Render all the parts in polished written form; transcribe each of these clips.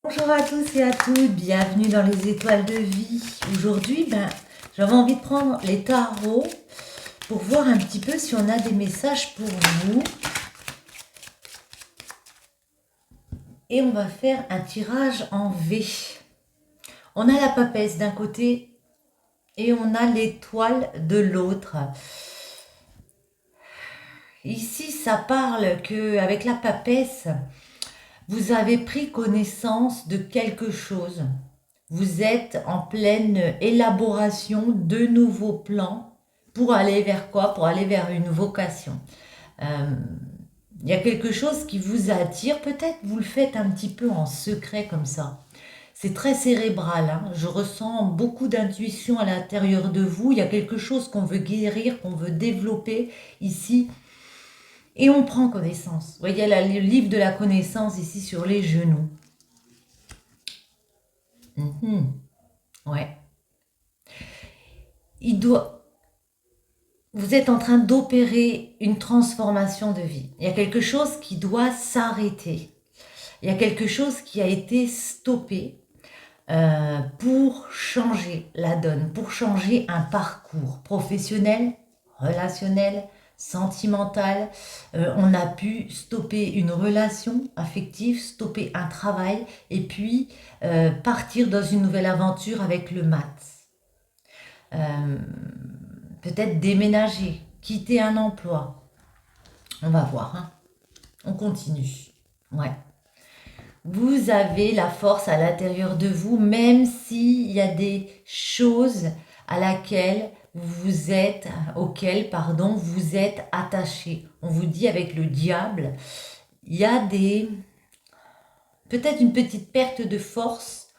Bonjour à tous et à toutes, bienvenue dans les étoiles de vie. Aujourd'hui, j'avais envie de prendre les tarots pour voir un petit peu si on a des messages pour vous. Et on va faire un tirage en V. On a la papesse d'un côté et on a l'étoile de l'autre. Ici, ça parle qu'avec la papesse, vous avez pris connaissance de quelque chose. Vous êtes en pleine élaboration de nouveaux plans pour aller vers quoi? Pour aller vers une vocation. Il y a quelque chose qui vous attire, peut-être vous le faites un petit peu en secret comme ça. C'est très cérébral, hein. Je ressens beaucoup d'intuition à l'intérieur de vous. Il y a quelque chose qu'on veut guérir, qu'on veut développer ici. Et on prend connaissance. Vous voyez, il y a le livre de la connaissance ici sur les genoux. Ouais. Vous êtes en train d'opérer une transformation de vie. Il y a quelque chose qui doit s'arrêter. Il y a quelque chose qui a été stoppé pour changer la donne, pour changer un parcours professionnel, relationnel, sentimental. On a pu stopper une relation affective, stopper un travail et puis partir dans une nouvelle aventure avec le mat. Peut-être déménager, quitter un emploi. On va voir, hein. On continue. Ouais. Vous avez la force à l'intérieur de vous, même s'il y a des choses auxquelles vous êtes attaché. On vous dit avec le diable, il y a peut-être une petite perte de force,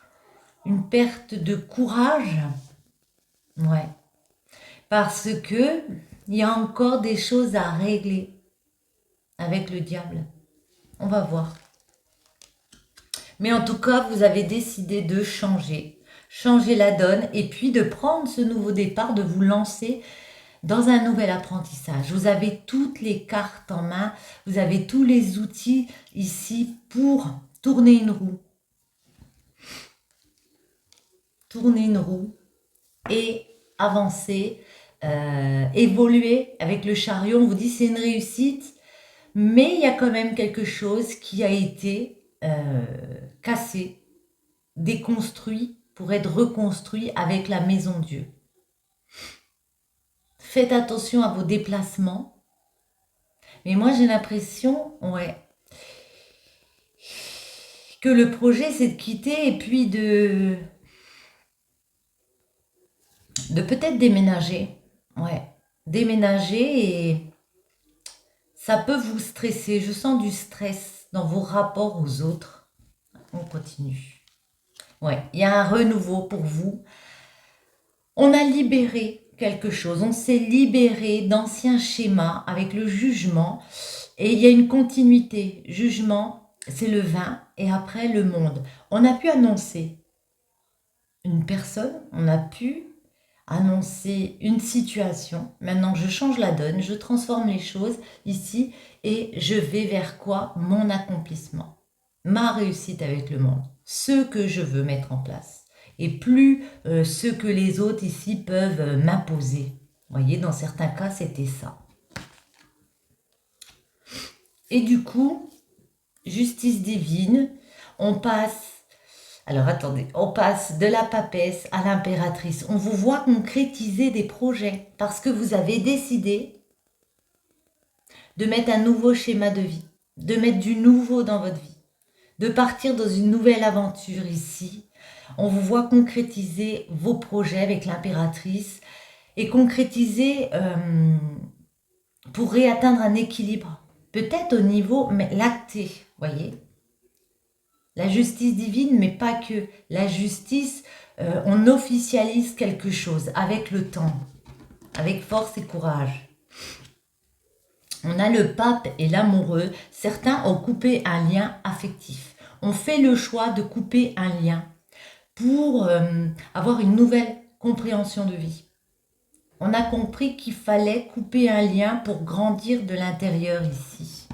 une perte de courage. Ouais. Parce que il y a encore des choses à régler avec le diable. On va voir. Mais en tout cas, vous avez décidé de changer la donne et puis de prendre ce nouveau départ, de vous lancer dans un nouvel apprentissage. Vous avez toutes les cartes en main, vous avez tous les outils ici pour tourner une roue. Tourner une roue et avancer, évoluer avec le chariot. On vous dit c'est une réussite, mais il y a quand même quelque chose qui a été cassé, déconstruit pour être reconstruit avec la maison Dieu. Faites attention à vos déplacements. Mais moi j'ai l'impression, que le projet c'est de quitter et puis de peut-être déménager. Ouais, déménager et ça peut vous stresser. Je sens du stress dans vos rapports aux autres. On continue. Ouais, il y a un renouveau pour vous. On a libéré quelque chose. On s'est libéré d'anciens schémas avec le jugement. Et il y a une continuité. Jugement, c'est le 20 et après le monde. On a pu annoncer une personne, on a pu annoncer une situation. Maintenant, je change la donne, je transforme les choses ici et je vais vers quoi? Mon accomplissement, ma réussite avec le monde, ce que je veux mettre en place et plus ce que les autres ici peuvent m'imposer. Vous voyez, dans certains cas, c'était ça. Et du coup, justice divine, on passe... Alors attendez, on passe de la papesse à l'impératrice. On vous voit concrétiser des projets parce que vous avez décidé de mettre un nouveau schéma de vie, de mettre du nouveau dans votre vie, de partir dans une nouvelle aventure ici. On vous voit concrétiser vos projets avec l'impératrice et concrétiser pour réatteindre un équilibre. Peut-être au niveau lacté, voyez. La justice divine, mais pas que. La justice, on officialise quelque chose avec le temps, avec force et courage. On a le pape et l'amoureux. Certains ont coupé un lien affectif. On fait le choix de couper un lien pour avoir une nouvelle compréhension de vie. On a compris qu'il fallait couper un lien pour grandir de l'intérieur ici.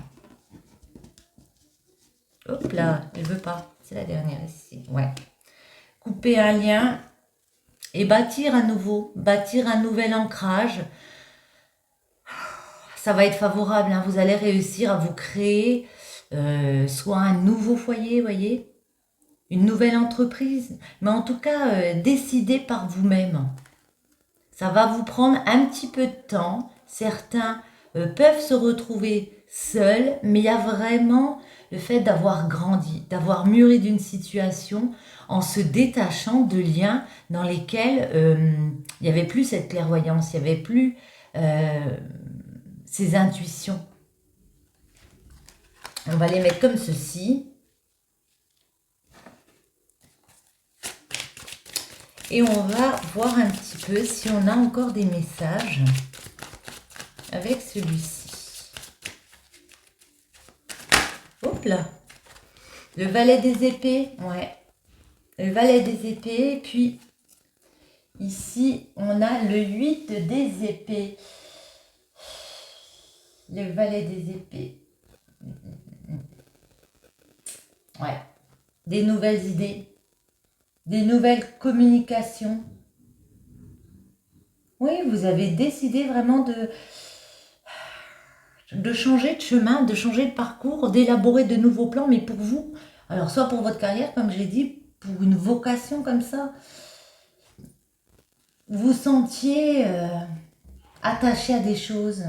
Hop là, elle veut pas. C'est la dernière ici. Ouais. Couper un lien et bâtir à nouveau, bâtir un nouvel ancrage. Ça va être favorable, hein. Vous allez réussir à vous créer soit un nouveau foyer, voyez, une nouvelle entreprise, mais en tout cas, décidez par vous-même. Ça va vous prendre un petit peu de temps. Certains peuvent se retrouver seuls, mais il y a vraiment le fait d'avoir grandi, d'avoir mûri d'une situation en se détachant de liens dans lesquels il n'y avait plus cette clairvoyance, il n'y avait plus ces intuitions. On va les mettre comme ceci. Et on va voir un petit peu si on a encore des messages avec celui-ci. Hop là. Le valet des épées, ouais. Le valet des épées. Et puis, ici, on a le 8 des épées. Le valet des épées. Ouais. Des nouvelles idées. Des nouvelles communications. Oui, vous avez décidé vraiment de changer de chemin, de changer de parcours, d'élaborer de nouveaux plans, mais pour vous. Alors, soit pour votre carrière, comme je l'ai dit, pour une vocation comme ça, vous sentiez attaché à des choses.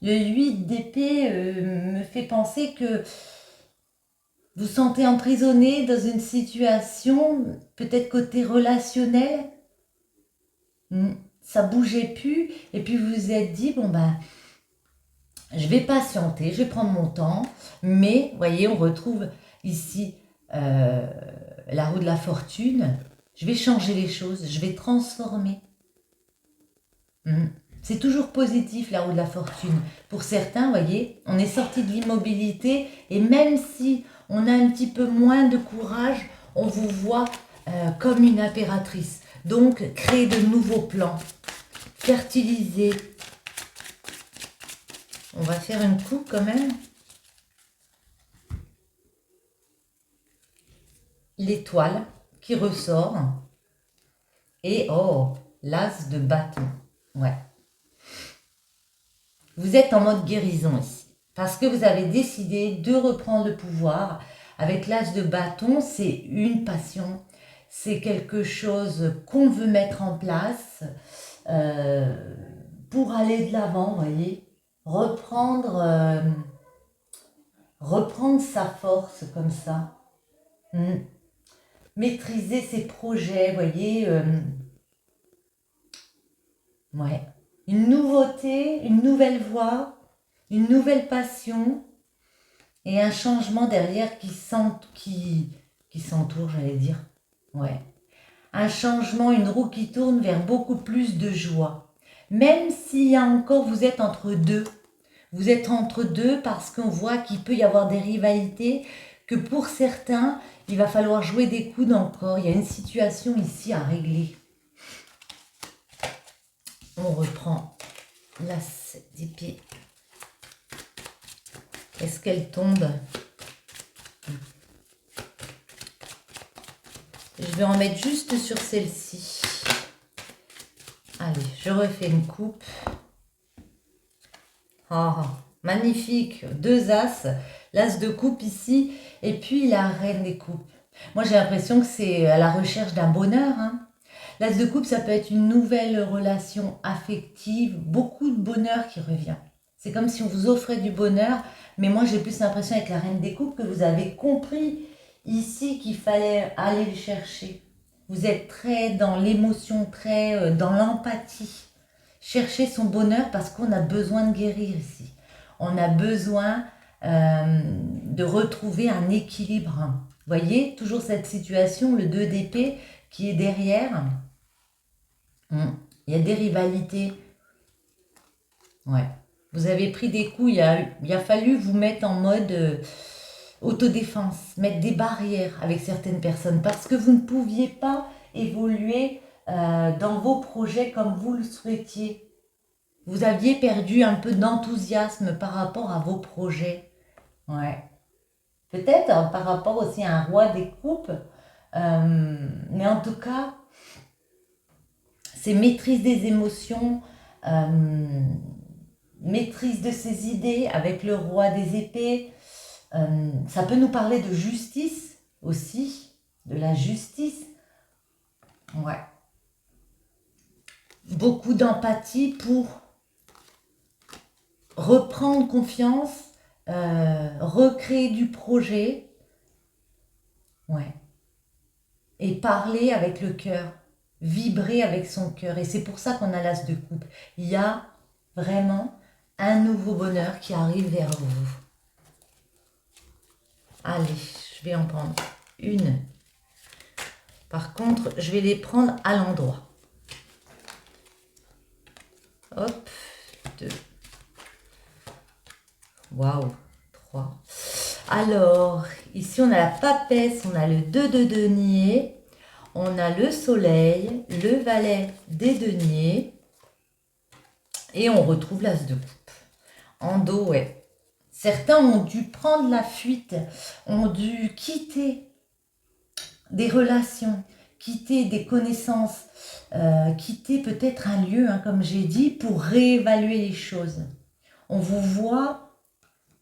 Le 8 d'épée me fait penser que vous sentez emprisonné dans une situation, peut-être côté relationnel, ça bougeait plus, et puis vous vous êtes dit, bon ben, je vais patienter, je vais prendre mon temps, mais, vous voyez, on retrouve ici la roue de la fortune, je vais changer les choses, je vais transformer. C'est toujours positif, la roue de la fortune. Pour certains, vous voyez, on est sorti de l'immobilité, et même si on a un petit peu moins de courage, on vous voit comme une impératrice. Donc, créer de nouveaux plans, fertiliser. On va faire une coupe quand même. L'étoile qui ressort. Et oh, l'as de bâton. Ouais. Vous êtes en mode guérison ici. Parce que vous avez décidé de reprendre le pouvoir. Avec l'as de bâton, c'est une passion. C'est quelque chose qu'on veut mettre en place pour aller de l'avant, vous voyez. Reprendre sa force comme ça. Maîtriser ses projets, vous voyez. Ouais. Une nouveauté, une nouvelle voie, une nouvelle passion et un changement derrière qui s'entoure, j'allais dire. Ouais. Un changement, une roue qui tourne vers beaucoup plus de joie. Même s'il y a encore, vous êtes entre deux. Vous êtes entre deux parce qu'on voit qu'il peut y avoir des rivalités, que pour certains, il va falloir jouer des coudes encore. Il y a une situation ici à régler. On reprend l'as d'épée. Est-ce qu'elle tombe? Je vais en mettre juste sur celle-ci. Allez, je refais une coupe. Oh, magnifique, deux as, l'as de coupe ici, et puis la reine des coupes. Moi, j'ai l'impression que c'est à la recherche d'un bonheur. L'as de coupe, ça peut être une nouvelle relation affective, beaucoup de bonheur qui revient. C'est comme si on vous offrait du bonheur, mais moi, j'ai plus l'impression avec la reine des coupes que vous avez compris ici qu'il fallait aller le chercher. Vous êtes très dans l'émotion, très dans l'empathie. Chercher son bonheur parce qu'on a besoin de guérir ici. On a besoin de retrouver un équilibre. Vous voyez, toujours cette situation, le 2 d'épée qui est derrière. Il y a des rivalités. Ouais. Vous avez pris des coups, il a fallu vous mettre en mode autodéfense, mettre des barrières avec certaines personnes parce que vous ne pouviez pas évoluer dans vos projets comme vous le souhaitiez. Vous aviez perdu un peu d'enthousiasme par rapport à vos projets. Ouais. Peut-être par rapport aussi à un roi des coupes. Mais en tout cas, c'est maîtrise des émotions, euh, maîtrise de ses idées avec le roi des épées. Ça peut nous parler de justice aussi, de la justice. Ouais. Beaucoup d'empathie pour reprendre confiance, recréer du projet. Ouais. Et parler avec le cœur, vibrer avec son cœur. Et c'est pour ça qu'on a l'as de coupe. Il y a vraiment un nouveau bonheur qui arrive vers vous. Allez, je vais en prendre une. Par contre, je vais les prendre à l'endroit. Hop, 2. Waouh, 3. Alors, ici on a la papesse, on a le 2 de denier, on a le soleil, le valet des deniers, et on retrouve l'as de coupe. En dos, ouais. Certains ont dû prendre la fuite, ont dû quitter des relations, quitter des connaissances, quitter peut-être un lieu, hein, comme j'ai dit, pour réévaluer les choses. On vous voit,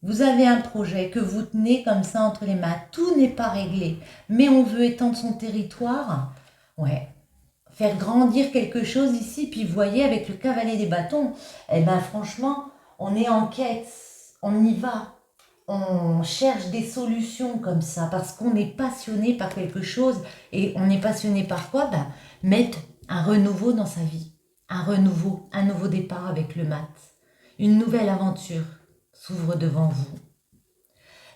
vous avez un projet que vous tenez comme ça entre les mains. Tout n'est pas réglé, mais on veut étendre son territoire. Ouais. Faire grandir quelque chose ici, puis vous voyez avec le cavalier des bâtons, eh ben franchement, on est en quête, on y va, on cherche des solutions comme ça, parce qu'on est passionné par quelque chose, et on est passionné par quoi? Ben, mettre un renouveau dans sa vie, un nouveau départ avec le mat, une nouvelle aventure s'ouvre devant vous.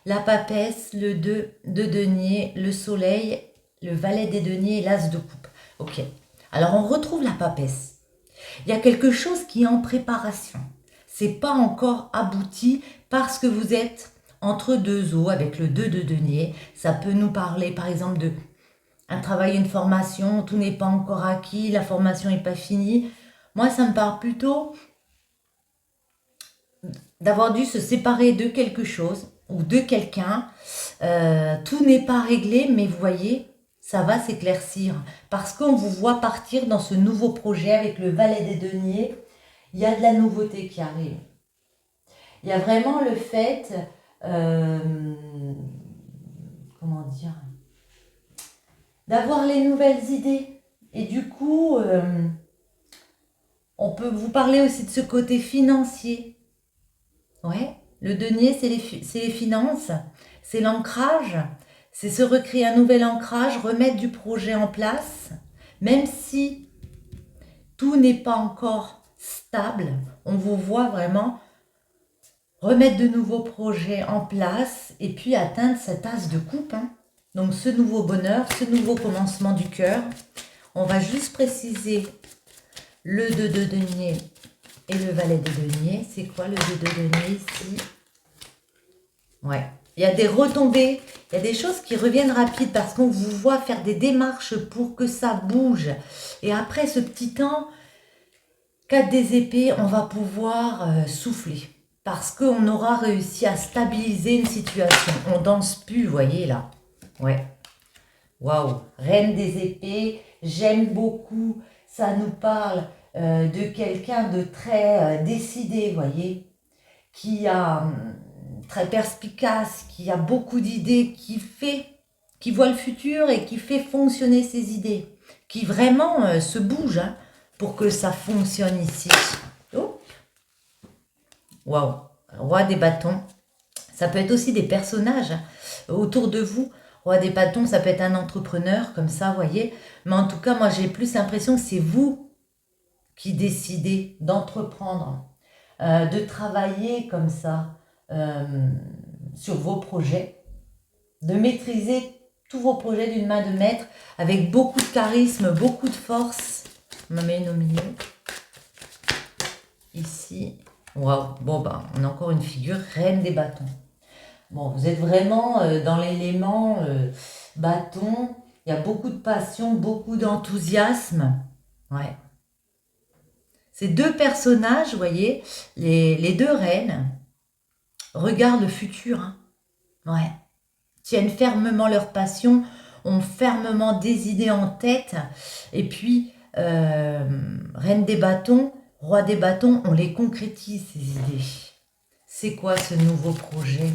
La papesse, le 2 de denier, le soleil, le valet des deniers et l'as de coupe. Ok. Alors on retrouve la papesse. Il y a quelque chose qui est en préparation. C'est pas encore abouti parce que vous êtes entre deux eaux avec le 2 de denier. Ça peut nous parler par exemple de un travail, une formation, tout n'est pas encore acquis, la formation n'est pas finie. Moi ça me parle plutôt d'avoir dû se séparer de quelque chose ou de quelqu'un. Tout n'est pas réglé, mais vous voyez, ça va s'éclaircir parce qu'on vous voit partir dans ce nouveau projet avec le valet des deniers. Il y a de la nouveauté qui arrive. Il y a vraiment le fait, comment dire, d'avoir les nouvelles idées. Et du coup, on peut vous parler aussi de ce côté financier. Ouais, le denier, c'est les finances, c'est l'ancrage, c'est se recréer un nouvel ancrage, remettre du projet en place, même si tout n'est pas encore stable, on vous voit vraiment remettre de nouveaux projets en place et puis atteindre cette as de coupe. Hein. Donc ce nouveau bonheur, ce nouveau commencement du cœur. On va juste préciser le 2 de denier et le valet de denier. C'est quoi le 2 de denier ici? Ouais. Il y a des retombées, il y a des choses qui reviennent rapides parce qu'on vous voit faire des démarches pour que ça bouge. Et après ce petit temps, 4 des épées, on va pouvoir souffler. Parce qu'on aura réussi à stabiliser une situation. On danse plus, vous voyez là. Ouais. Waouh. Reine des épées, j'aime beaucoup. Ça nous parle de quelqu'un de très décidé, vous voyez. Qui a très perspicace, qui a beaucoup d'idées, qui voit le futur et qui fait fonctionner ses idées. Qui vraiment se bouge hein, pour que ça fonctionne ici. Oh. Waouh, roi des bâtons. Ça peut être aussi des personnages hein, autour de vous. Roi des bâtons, ça peut être un entrepreneur, comme ça, vous voyez. Mais en tout cas, moi, j'ai plus l'impression que c'est vous qui décidez d'entreprendre, de travailler comme ça sur vos projets, de maîtriser tous vos projets d'une main de maître avec beaucoup de charisme, beaucoup de force. On en met une au milieu. Ici. Waouh, bon ben, on a encore une figure reine des bâtons. Bon, vous êtes vraiment dans l'élément bâton. Il y a beaucoup de passion, beaucoup d'enthousiasme. Ouais. Ces deux personnages, vous voyez, les deux reines, regardent le futur. Hein. Ouais. tiennent fermement leur passion, ont fermement des idées en tête. Et puis, reine des bâtons, roi des bâtons, on les concrétise, ces idées. C'est quoi ce nouveau projet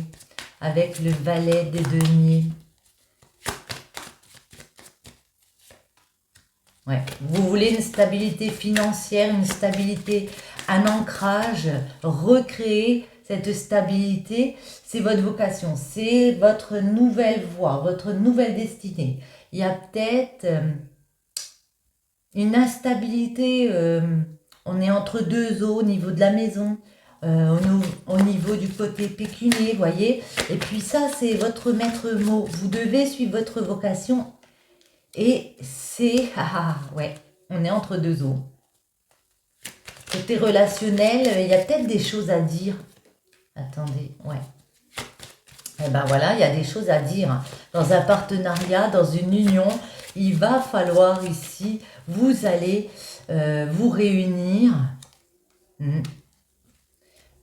avec le valet des deniers? Ouais. Vous voulez une stabilité financière, une stabilité, un ancrage, recréer cette stabilité, c'est votre vocation, c'est votre nouvelle voie, votre nouvelle destinée. Il y a peut-être une instabilité, on est entre deux eaux au niveau de la maison, au niveau du côté pécunier, voyez. Et puis ça, c'est votre maître mot. Vous devez suivre votre vocation. Et c'est... ouais, on est entre deux eaux. Côté relationnel, il y a peut-être des choses à dire. Attendez, ouais. Eh ben voilà, il y a des choses à dire. Dans un partenariat, dans une union, il va falloir ici, vous allez vous réunir.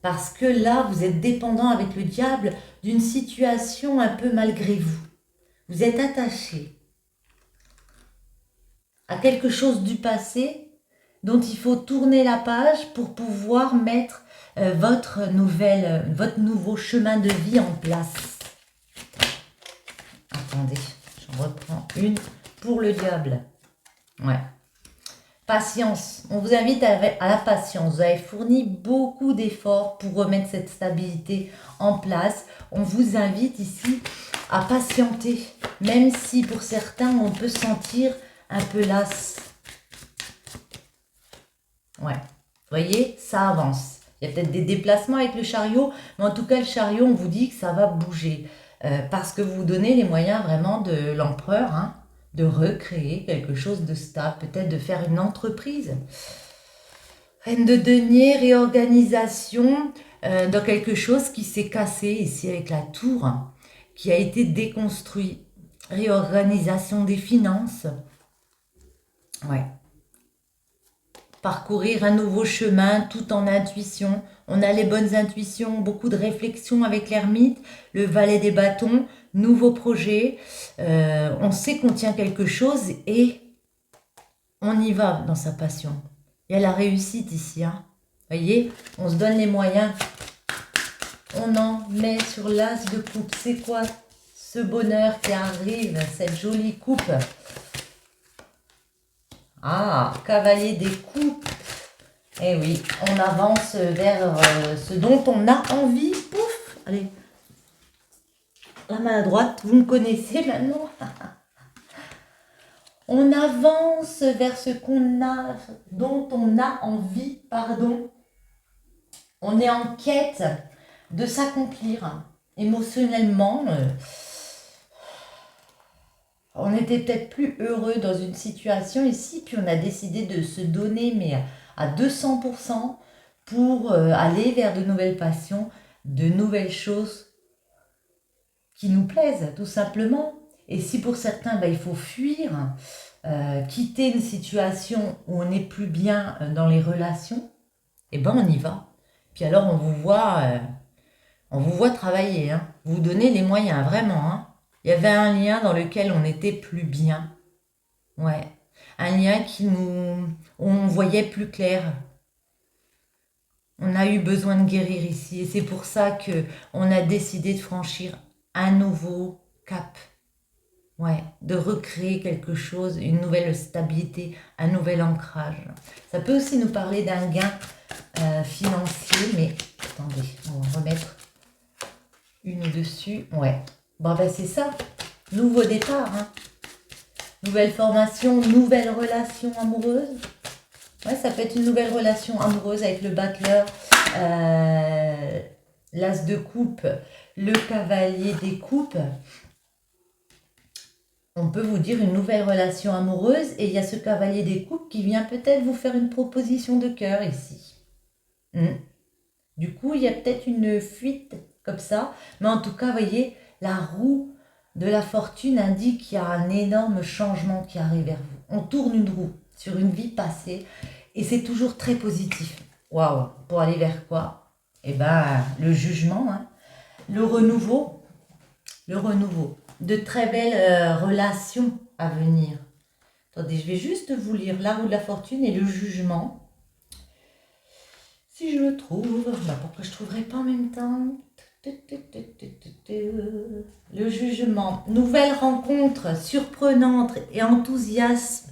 Parce que là, vous êtes dépendant avec le diable d'une situation un peu malgré vous. Vous êtes attaché à quelque chose du passé dont il faut tourner la page pour pouvoir mettre votre nouveau chemin de vie en place. Attendez, j'en reprends une pour le diable. Ouais. Patience. On vous invite à la patience. Vous avez fourni beaucoup d'efforts pour remettre cette stabilité en place. On vous invite ici à patienter, même si pour certains, on peut se sentir un peu las. Ouais, vous voyez, ça avance. Il y a peut-être des déplacements avec le chariot, mais en tout cas, le chariot, on vous dit que ça va bouger. Parce que vous vous donnez les moyens vraiment de l'empereur, hein, de recréer quelque chose de stable, peut-être de faire une entreprise. Reine de denier, réorganisation dans quelque chose qui s'est cassé ici avec la tour, qui a été déconstruit. Réorganisation des finances. Ouais. Parcourir un nouveau chemin tout en intuition. On a les bonnes intuitions, beaucoup de réflexion avec l'ermite, le valet des bâtons, nouveau projet. On sait qu'on tient quelque chose et on y va dans sa passion. Il y a la réussite ici. Hein. Voyez, on se donne les moyens. On en met sur l'as de coupe. C'est quoi ce bonheur qui arrive, cette jolie coupe? Ah, cavalier des coupes. Eh oui, on avance vers ce dont on a envie. Pouf, allez. La main à droite, vous me connaissez maintenant. On avance vers ce dont on a envie, pardon. On est en quête de s'accomplir émotionnellement. On était peut-être plus heureux dans une situation ici, puis on a décidé de se donner, mais à 200% pour aller vers de nouvelles passions, de nouvelles choses qui nous plaisent, tout simplement. Et si pour certains, il faut fuir, quitter une situation où on n'est plus bien dans les relations, eh ben on y va. Puis alors on vous voit travailler, hein. Vous donnez les moyens, vraiment, hein. Il y avait un lien dans lequel on n'était plus bien. Ouais. Un lien où on voyait plus clair. On a eu besoin de guérir ici. Et c'est pour ça qu'on a décidé de franchir un nouveau cap. Ouais. De recréer quelque chose, une nouvelle stabilité, un nouvel ancrage. Ça peut aussi nous parler d'un gain financier. Mais attendez, on va remettre une au-dessus. Ouais. Bon, c'est ça. Nouveau départ. Hein. Nouvelle formation, nouvelle relation amoureuse. Ouais, ça peut être une nouvelle relation amoureuse avec le battleur, l'as de coupe, le cavalier des coupes. On peut vous dire une nouvelle relation amoureuse et il y a ce cavalier des coupes qui vient peut-être vous faire une proposition de cœur ici. Du coup, il y a peut-être une fuite comme ça. Mais en tout cas, vous voyez, la roue de la fortune indique qu'il y a un énorme changement qui arrive vers vous. On tourne une roue sur une vie passée et c'est toujours très positif. Waouh! Pour aller vers quoi? Eh ben, le jugement, hein. Le renouveau. Le renouveau. de très belles relations à venir. Attendez, je vais juste vous lire la roue de la fortune et le jugement. Si je le trouve, bah pourquoi je ne trouverai pas en même temps? Le jugement, nouvelle rencontre surprenante et enthousiasme,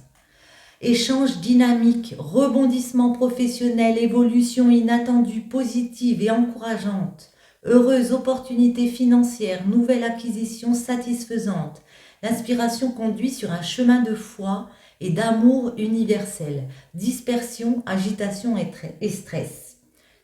échange dynamique, rebondissement professionnel, évolution inattendue, positive et encourageante, heureuse opportunité financière, nouvelle acquisition satisfaisante. L'inspiration conduit sur un chemin de foi et d'amour universel. Dispersion, agitation et stress.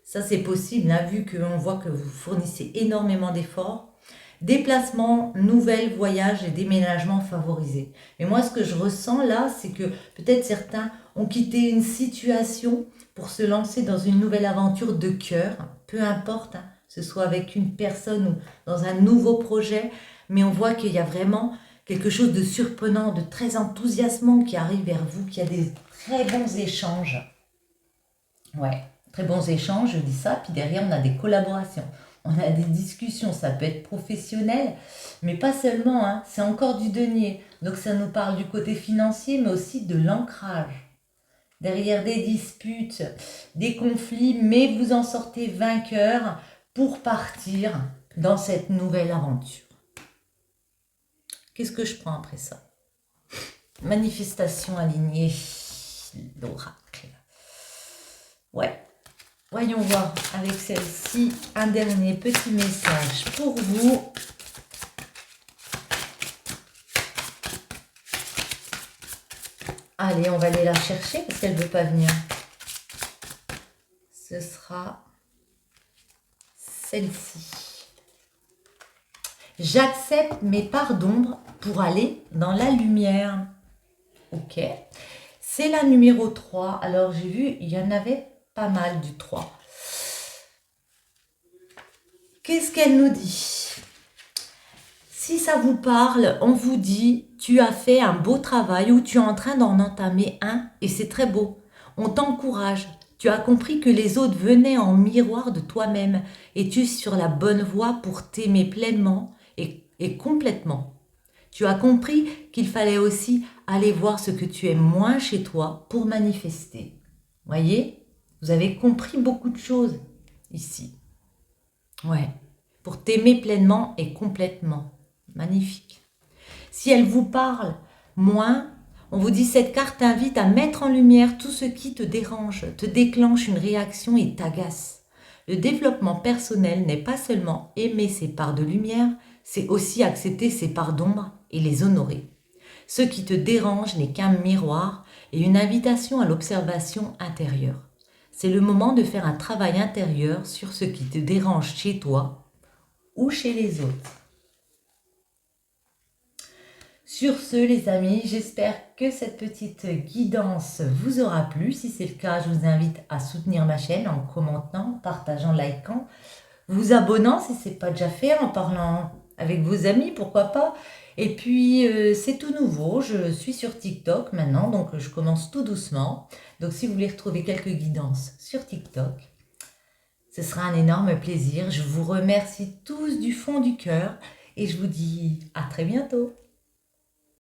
Ça, c'est possible, hein, vu qu'on voit que vous fournissez énormément d'efforts. Déplacement, nouvelles, voyages et déménagements favorisés. Mais moi, ce que je ressens là, c'est que peut-être certains ont quitté une situation pour se lancer dans une nouvelle aventure de cœur, peu importe, hein, que ce soit avec une personne ou dans un nouveau projet, mais on voit qu'il y a vraiment quelque chose de surprenant, de très enthousiasmant qui arrive vers vous, qu'il y a des très bons échanges. Ouais, très bons échanges, je dis ça, puis derrière on a des collaborations. On a des discussions, ça peut être professionnel, mais pas seulement, hein, c'est encore du denier. Donc ça nous parle du côté financier, mais aussi de l'ancrage. Derrière des disputes, des conflits, mais vous en sortez vainqueur pour partir dans cette nouvelle aventure. Qu'est-ce que je prends après ça? Manifestation alignée, l'oracle. Ouais. Voyons voir avec celle-ci un dernier petit message pour vous. Allez, on va aller la chercher parce qu'elle ne veut pas venir. Ce sera celle-ci. J'accepte mes parts d'ombre pour aller dans la lumière. Ok. C'est la numéro 3. Alors, j'ai vu, il y en avait pas mal du 3. Qu'est-ce qu'elle nous dit? Si ça vous parle, on vous dit, tu as fait un beau travail ou tu es en train d'en entamer un et c'est très beau. On t'encourage. Tu as compris que les autres venaient en miroir de toi-même et tu es sur la bonne voie pour t'aimer pleinement et complètement. Tu as compris qu'il fallait aussi aller voir ce que tu aimes moins chez toi pour manifester. Voyez? Vous avez compris beaucoup de choses ici. Ouais. Pour t'aimer pleinement et complètement. Magnifique. Si elle vous parle moins, on vous dit cette carte t'invite à mettre en lumière tout ce qui te dérange, te déclenche une réaction et t'agace. Le développement personnel n'est pas seulement aimer ses parts de lumière, c'est aussi accepter ses parts d'ombre et les honorer. Ce qui te dérange n'est qu'un miroir et une invitation à l'observation intérieure. C'est le moment de faire un travail intérieur sur ce qui te dérange chez toi ou chez les autres. Sur ce, les amis, j'espère que cette petite guidance vous aura plu. Si c'est le cas, je vous invite à soutenir ma chaîne en commentant, partageant, likant, vous abonnant si ce n'est pas déjà fait, en parlant avec vos amis, pourquoi pas. Et puis, c'est tout nouveau, je suis sur TikTok maintenant, donc je commence tout doucement. Donc, si vous voulez retrouver quelques guidances sur TikTok, ce sera un énorme plaisir. Je vous remercie tous du fond du cœur et je vous dis à très bientôt.